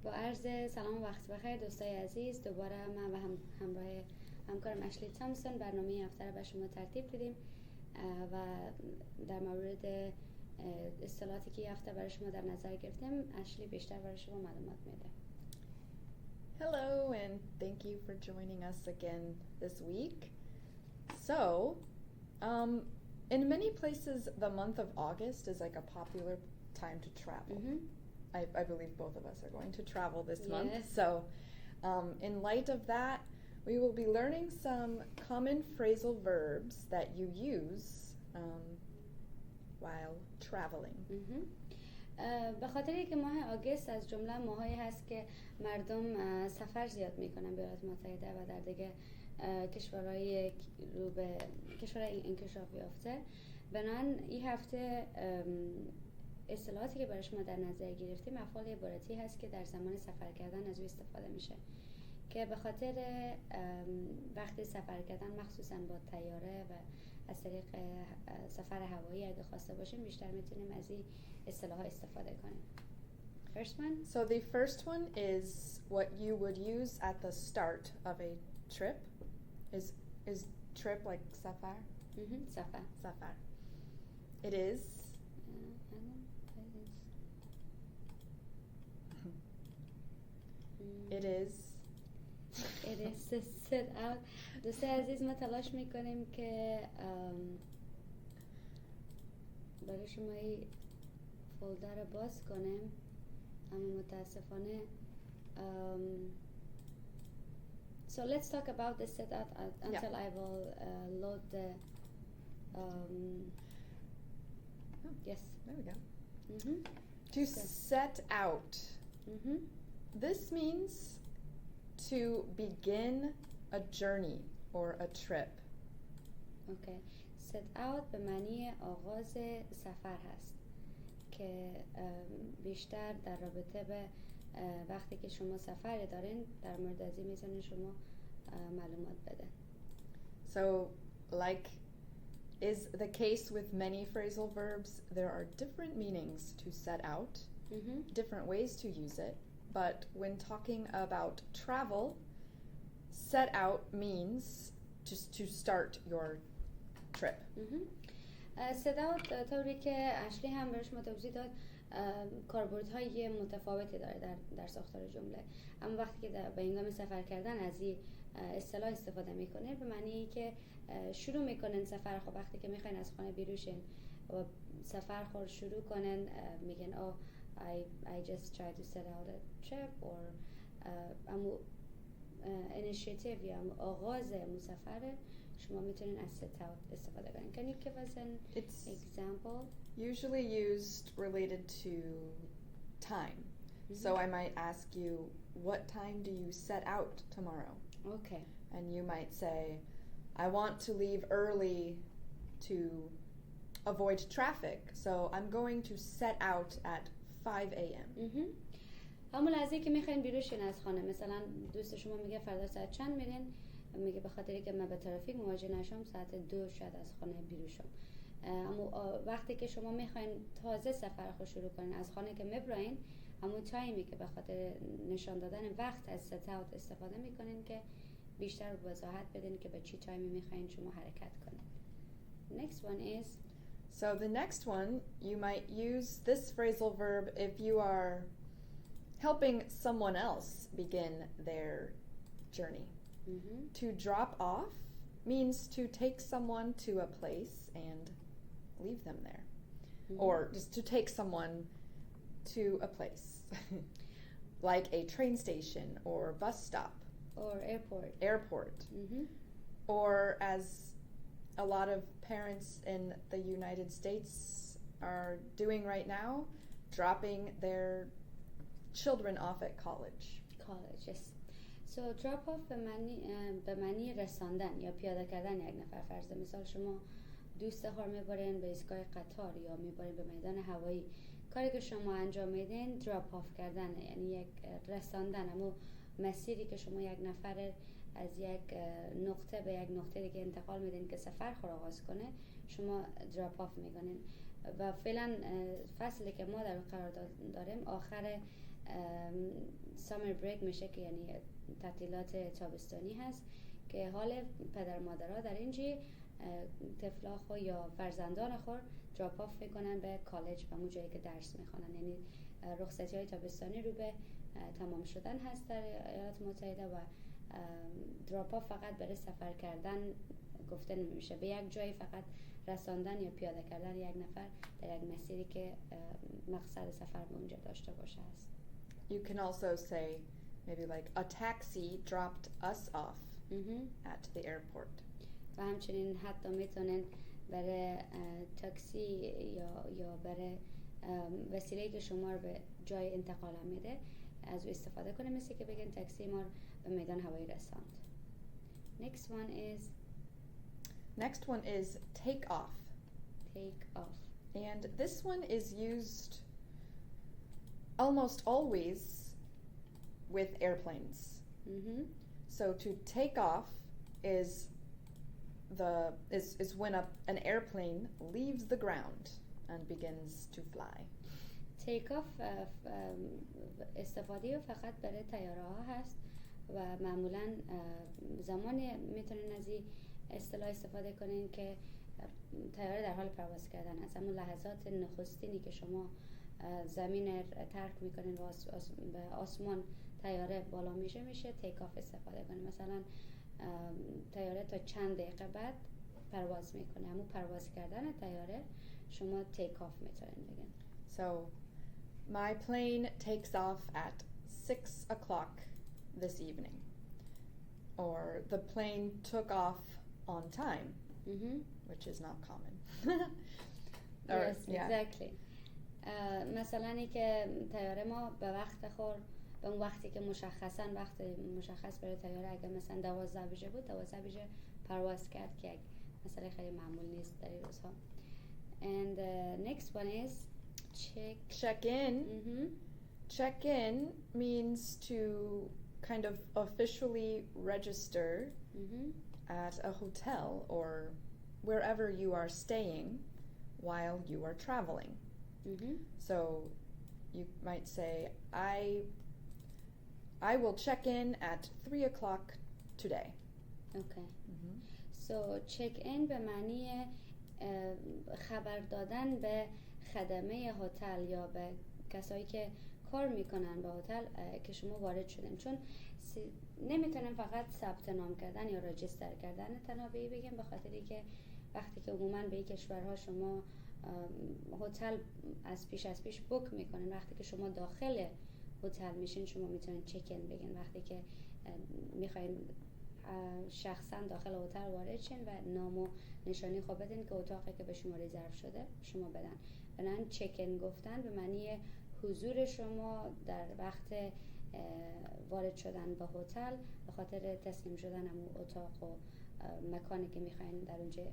با عرض سلام و وقت بخیر دوستای عزیز، دوباره من و همراه همکارم اشلی تامپسن برنامه این هفته رو به شما ترتیب دیدیم و در مورد اصطلاحاتی که این هفته برای شما در نظر گرفتیم اشلی بیشتر برای شما معلومات میده. Hello and thank you for joining us again this week. So, in many places the month of August is like a popular time to travel. Mm-hmm. I believe both of us are going to travel this month. Yes. So, in light of that, we will be learning some common phrasal verbs that you use while traveling. به خاطر که ماه آگوست از جمله ماهایی هست که مردم سفر زیاد میکنن به ایالات متحده و در دیگه کشورهای انکشاف یافته، بنابراین این هفته اصطلاحاتی که برای شما در نظر گرفتیم افعال عبارتی هست که در زمان سفر کردن از او استفاده میشه، که به خاطر وقتی سفر کردن مخصوصا با طیاره و از طریق سفر هوایی اگه خواسته باشیم بیشتر میتونیم از این اصطلاح ها استفاده کنیم. First one. So the first one is what you would use at the start of a trip. Is trip like safar? سفر. Safar. It is. It is. It is to sit out. دوستای عزیز ما تلاش میکنیم که برای شما این فولدر رو باز کنیم، اما متاسفانه so let's talk about the sit out until I will load the yes. There we go. To set out. This means to begin a journey or a trip. Okay. Set out به معنی آغاز سفر هست که بیشتر در رابطه به وقتی که شما سفر دارین در مورد از این میتونین شما معلومات بده. So like is the case with many phrasal verbs, there are different meanings to set out, different ways to use it. But when talking about travel, set out means just to start your trip. set out طوری که اشلی هم برش توضیح داد کاربردهای متفاوتی داره در ساختار جمله، اما وقتی که به هنگام سفر کردن از این اصطلاح استفاده میکنه به معنی که شروع میکنن سفر خود. وقتی که میخواین از خانه بیروشین و سفر خود شروع کنن میگن I just try to set out a trip or initiative یا آغاز مسافر شما میتونین از set out استفاده کنین. Can you give us an example? Usually used related to time. So I might ask you, what time do you set out tomorrow? Okay. And you might say, I want to leave early to avoid traffic. So I'm going to set out at 5 a.m. همون لحظه که میخواین بیروشین از خانه، مثلا دوست شما میگه فردا ساعت چند میرین، میگه به خاطری که من به ترافیک مواجه نشم ساعت 2 شاید از خانه بیروشم. اما وقتی که شما میخواین تازه سفر خود شروع کنین از خانه که میبراین، همون تایمی که به خاطر نشان دادن وقت از set out استفاده میکنین که بیشتر وضاحت بدین که به چی تایمی میخواین شما حرکت کنین. Next one is So the next one, you might use this phrasal verb if you are helping someone else begin their journey. To drop off means to take someone to a place and leave them there. Or just to take someone to a place. Like a train station or bus stop. Or airport. Airport. Or as a lot of parents in the United States are doing right now, dropping their children off at college. College, yes. So drop off به معنی رساندن یا پیاده کردن یک نفر. فرض مثال شما دوست خود میبرین به ایستگاه قطار یا میبرین به میدان هوایی، کاری که شما انجام میدین دراپ آف کردن، یعنی یک رساندن، اما مسیری که شما یک نفر از یک نقطه به یک نقطه دیگه انتقال میدین که سفر خود آغاز کنه، شما دراپ آف میکنین. و فعلا فصلی که ما در قرار داریم آخر سامر بریک میشه که یعنی تعطیلات تابستانی هست که حال پدر مادرها در اینجا طفلا خو یا فرزندان خور دراپ آف میکنن به کالج و اون جایی که درس میخوانن. یعنی رخصتی های تابستانی رو به تمام شدن هست در ایالات متحده و دراپ آف فقط برای سفر کردن گفته نمیشه، به یک جایی فقط رساندن یا پیاده کردن یک نفر در یک مسیری که مقصد سفر به اونجا داشته باشه است. You can also say maybe like a taxi dropped us off at the airport. و همچنین حتی میتونن برای تاکسی یا برای وسیله‌ای که شما رو به جای انتقال میده از او استفاده کنه، مثل که بگن تاکسی ما رو به میدان هوایی رساند. Next one is take off. Take off. And this one is used almost always with airplanes. So to take off is when an airplane leaves the ground and begins to fly. Take off استفاده فقط برای طیاره ها هست و معمولا زمانی میتونین از این اصطلاح استفاده کنین که طیاره در حال پرواز کردن هست. اما لحظات نخستینی که شما زمین ترک میکنین و به آسمان طیاره بالا میشه تیک آف استفاده کنین. مثلا طیاره تا چند دقیقه بعد پرواز میکنه، اما پرواز کردن طیاره شما تیک آف میتونین بگین. So my plane takes off at 6 o'clock this evening. Or the plane took off on time, which is not common. Yes, exactly. مثلا ای که طیاره ما به وقت خور به اون وقتی که مشخصا وقت مشخص برای طیاره اگر مثلا 12 بجه بود 12 بجه پرواز کرد که مسئله خیلی معمول نیست در این روزها. And next one is check in. Check in means to kind of officially register at a hotel or wherever you are staying while you are traveling. So you might say, I will check in at 3 o'clock today. Okay. So check in به معنی خبر دادن به خدمه هتل یا به کسایی که کار میکنن به هتل که شما وارد شدین، چون نمیتونن فقط ثبت نام کردن یا راجستر کردن تنها به بگیم، به خاطری که وقتی که عموما به این کشورها شما هتل از پیش بوک میکنین، وقتی که شما داخل هتل میشین شما میتونین چک این بگین. وقتی که میخواین شخصا داخل هتل وارد شین و نام و نشانی خود بدین که اتاقی که به شما رزرو شده شما بدن. بنابراین چک این گفتن به معنی حضور شما در وقت وارد شدن به هتل به خاطر تسلیم شدن همون اتاق و مکانی که میخواین در اونجا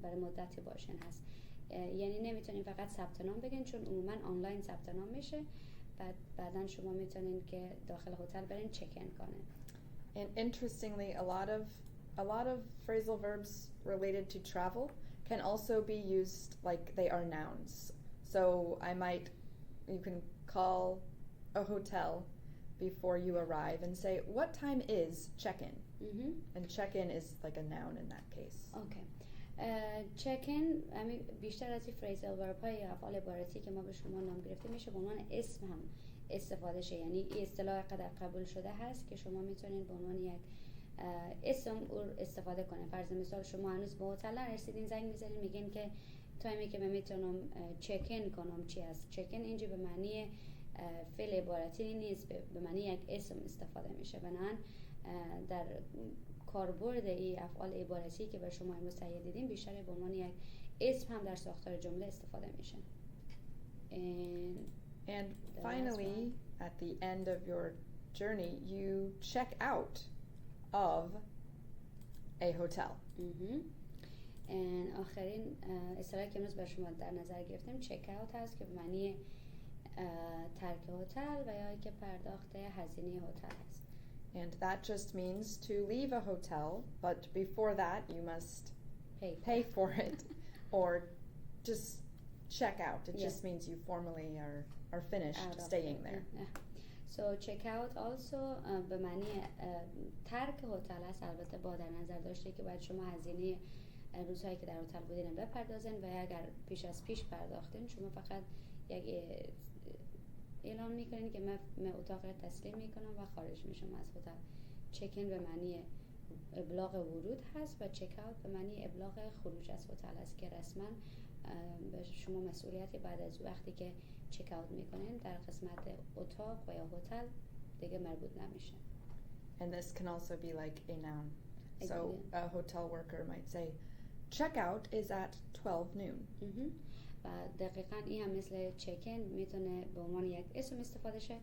برای مدتی باشین هست. یعنی نمیتونین فقط ثبت نام بگین، چون عموما آنلاین ثبت نام میشه، بعدن شما میتونین که داخل هتل برین چک این کنین. And interestingly, a lot of phrasal verbs related to travel can also be used like they are nouns. So you can call a hotel before you arrive and say, what time is check-in? And check-in is like a noun in that case. Okay. check-in بیشتر از این phrasal verb های افعال عبارتی که ما به شما نام گرفته میشه به عنوان اسم هم استفاده شه. یعنی این اصطلاح قدر قبول شده هست که شما میتونین به عنوان یک اسم استفاده کنین. فرض مثال شما هنوز به هتل نرسیدین، زنگ میزنین میگین که تایمی که من میتونم چک این کنم چی است. چک این اینجا به معنی فعل عبارتی نیست، به معنی یک اسم استفاده میشه. بنابراین در کاربرد این افعال عبارتی که به شما امروز تهیه دیدیم بیشتر به عنوان یک اسم هم در ساختار جمله استفاده میشه. And finally, at the end of your journey, you check out of a hotel. آخرین اصطلاحی که امروز بر شما در نظر گرفتیم چک اوت هست که به معنی ترک هتل و یا که پرداخت هزینه هتل است. And that just means to leave a hotel, but before that you must pay for it or just check out. It just means you formally are are finished staying there. So check out also به معنی ترک هتل است، البته با در نظر داشته که باید شما هزینه روزهایی که در هتل بودین بپردازین و اگر پیش از پیش پرداختین شما فقط یک اعلام میکنین که من اتاق تسلیم میکنم و خارج میشم از هتل. چک این به معنی ابلاغ ورود هست و چک اوت به معنی ابلاغ خروج از هتل است که رسما به شما مسئولیتی بعد از وقتی که چک اوت میکنین در قسمت اتاق و یا هتل دیگه مربوط نمیشه. And this can also be like a noun. So a hotel worker might say, checkout is at 12 noon. و دقیقاً این هم مثل چکین میتونه به عنوان یک اسم استفاده شه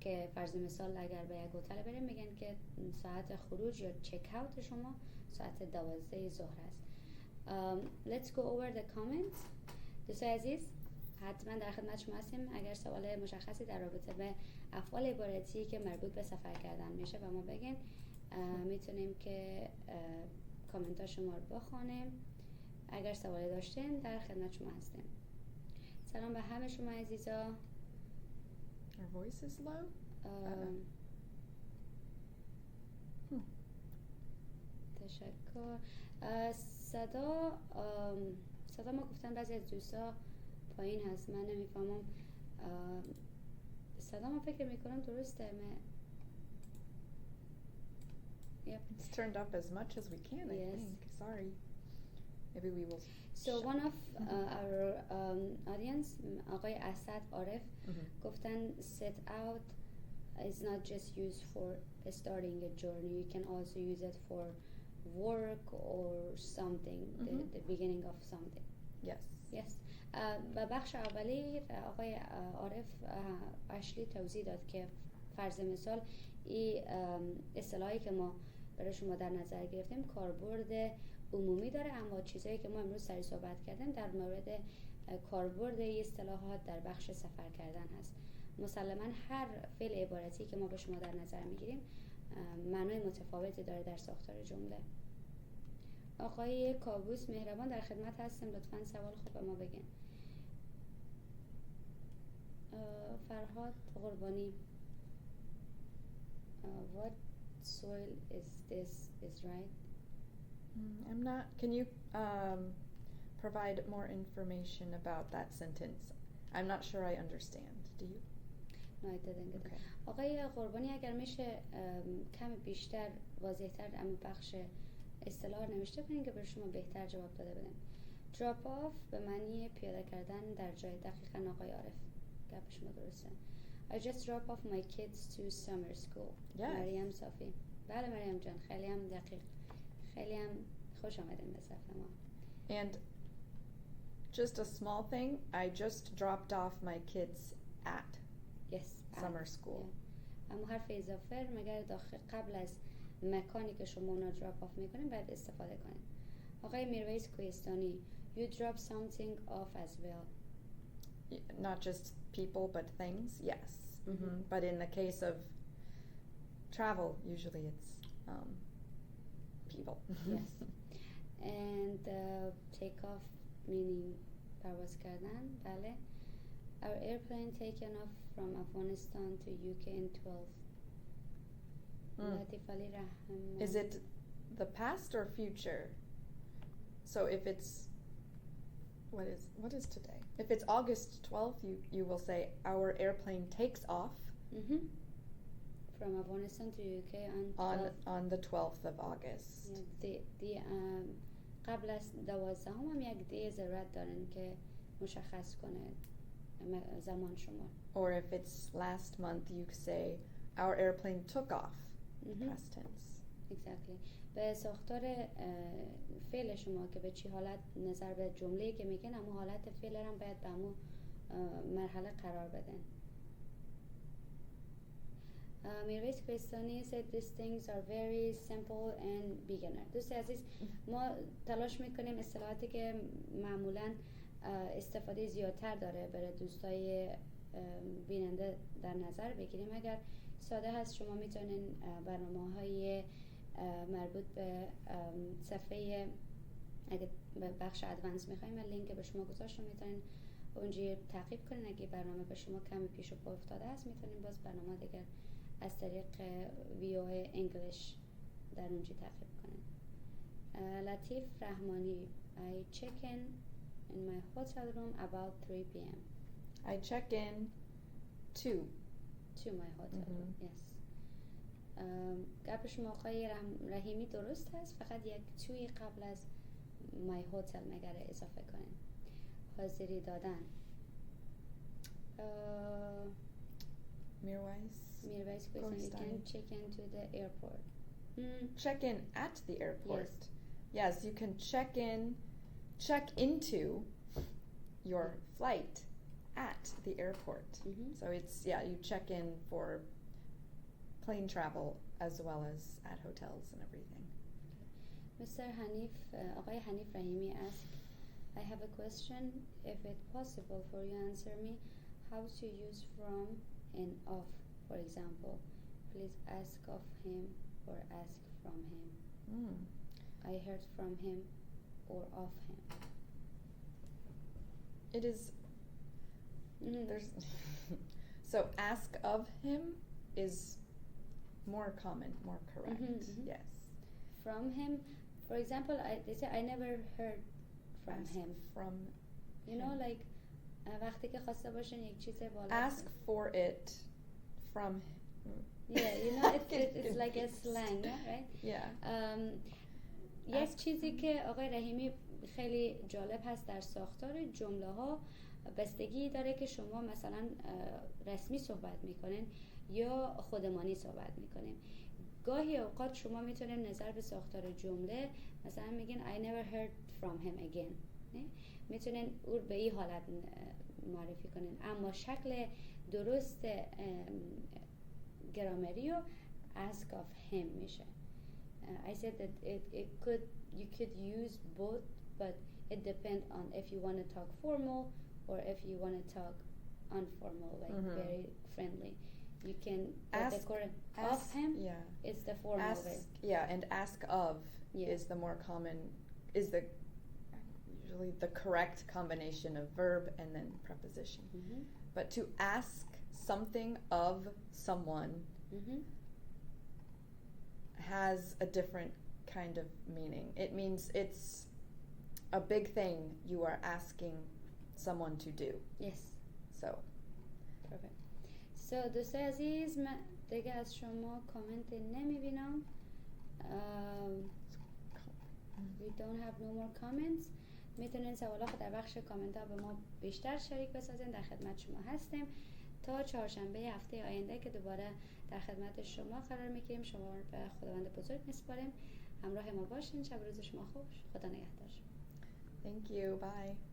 که فرض مثال اگر به یک هتل بریم میگن که ساعت خروج یا چک اوت شما ساعت 12 ظهر است. Let's go over the comments. دوستای عزیز حتما در خدمت شما هستیم. اگر سوال مشخصی در رابطه به افعال عبارتی که مربوط به سفر کردن میشه و ما بگین میتونیم که کامنت ها شما رو بخونیم. اگر سوالی داشتین در خدمت شما هستیم. سلام به همه شما عزیزا. Our voice is low? تشکر. صدا ما گفتن بعضی از دوستا پایین هست، من نمیفهمم. صدا ما فکر میکنم درسته. Yep. It's turned up as much as we can, I think. Sorry. Maybe we will. So one of our audience, آقای اسد عارف گفتن set out is not just used for starting a journey. You can also use it for work or something, the beginning of something. Yes. Yes. و بخش اولی آقای عارف اشلی توضیح داد که فرض مثال این اصطلاحی که ما برای شما در نظر گرفتیم کاربرد عمومی داره، اما چیزایی که ما امروز سری صحبت کردیم در مورد کاربرد این اصطلاحات در بخش سفر کردن هست. مسلماً هر فعل عبارتی که ما به شما در نظر میگیریم معنای متفاوتی داره در ساختار جمله. آقای کابوس مهربان در خدمت هستیم، لطفاً سوال خوب به ما بگین. فرهاد قربانی what soil is this is right? I'm not. Can you provide more information about that sentence? I'm not sure I understand. Do you? No, I didn't get it. Okay. آقای قربانی اگر میشه کم بیشتر واضح‌تر اما بخش اصطلاح نوشته کنین که برای شما بهتر جواب داده بدم. drop off به معنی پیاده کردن در جای. دقیقاً آقای عارف گپ شما درسته. I just drop off my kids to summer school. Yes. مریم صافی. بله مریم جان، خیلی هم دقیق، خیلی هم خوش آمدین به صف ما. And just a small thing, I just dropped off my kids at summer school. اما حرف اضافه مگر قبل از مکانی که شما اونا drop off میکنین باید استفاده کنین. آقای میرویس کوهستانی you drop something off as well. Not just people but things, yes. But in the case of travel, usually it's people. Yes. And take off meaning پرواز کردن. بله. Our airplane taken off from Afghanistan to UK in 12. Is it the past or future? So if it's what is today? If it's August 12th, you will say our airplane takes off from Afghanistan to UK on the 12th of August. قبل از 12 هم یک دی ضرورت دارن که مشخص کنه زمان شما. Or if it's last month, you say our airplane took off. Past tense. Exactly. به ساختار فعل شما که به چی حالت نظر به جمله‌ای که میگن اما حالت فعل هم باید به همون مرحله قرار بدن. میرویس کوهستانی said these things are very simple and beginner. دوست عزیز ما تلاش میکنیم اصطلاحاتی که معمولاً استفاده زیادتر داره برای دوستای بیننده در نظر بگیریم. اگر ساده هست شما میتونین برنامه‌های مربوط به صفحه اگه به بخش ادوانس میخوایم من لینک به شما گذاشتم میتونین اونجا تعقیب کنین. اگه برنامه به شما کمی پیش و پا افتاده است میتونین باز برنامه دیگر از طریق ویو انگلیش در اونجا تعقیب کنین. لطیف رحمانی: I check in my hotel room about 3 p.m. I check in to my hotel room. Yes. گپ شما آقای رحیمی درست است، فقط یک توی قبل از my hotel نگره اضافه کنین. حاضری دادن: میرویس question: you can check in to the airport. Check in at the airport. Yes, you can check into your flight at the airport. So it's, you check in for plane travel as well as at hotels and everything. Mr. Hanif, آقای حنیف رحیمی ask: I have a question. If it's possible for you answer me how to use from and of, for example. Please ask of him or ask from him. I heard from him or of him. It is there's so ask of him is more common, more correct. Yes. From him, for example, they say I never heard from ask him. From you know, like وقتی که خواسته باشین یک چیز بالا ask for it from yeah, you know, it's like a slang, right? Yeah. یک چیزی که آقای رحیمی خیلی جالب هست در ساختار جمله ها، بستگی داره که شما مثلا رسمی صحبت میکنین یا خودمانی صحبت میکنین. گاهی اوقات شما میتونین نظر به ساختار جمله مثلا میگین I never heard from him again، میتونین او به این حالت معرفی کنین، اما شکل درست گرامری رو ask of him میشه. I said that you could use both, but it depends on if you want to talk formal or if you want to talk informal, like very friendly. You can ask the correct of him. Yeah, it's the formal way. Yeah, and ask of is the more common, is the usually the correct combination of verb and then preposition. But to ask something of someone has a different kind of meaning. It means it's a big thing you are asking someone to do. Yes. So perfect. So دوستای عزیز، من دیگه از شما کامنت نمیبینم. We don't have no more comments. میتونین سوالات در بخش کامنت ها به ما بیشتر شریک بسازین. در خدمت شما هستیم تا چهارشنبه هفته آینده که دوباره در خدمت شما قرار میگیریم. شما رو به خداوند بزرگ میسپاریم. همراه ما باشین. شب روز شما خوش. خدا نگهدار. Thank you. Bye.